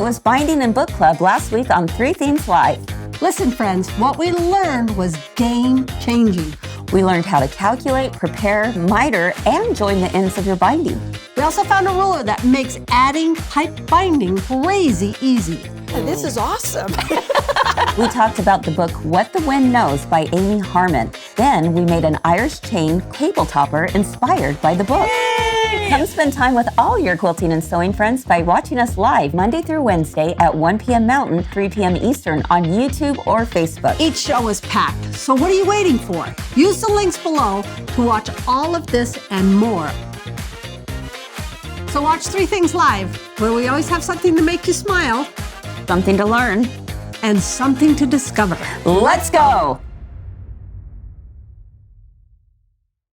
was Binding and Book Club last week on 3 Themes Live. Listen, friends, what we learned was game-changing. We learned how to calculate, prepare, miter, and join the ends of your binding. We also found a ruler that makes adding pipe binding crazy easy. This is awesome. We talked about the book What the Wind Knows by Amy Harmon. Then we made an Irish chain cable topper inspired by the book. Yay! Come spend time with all your quilting and sewing friends by watching us live Monday through Wednesday at 1 p.m. Mountain, 3 p.m. Eastern on YouTube or Facebook. Each show is packed, so what are you waiting for? Use the links below to watch all of this and more. So watch 3 Things Live, where we always have something to make you smile, Something to learn. and something to discover. Let's go!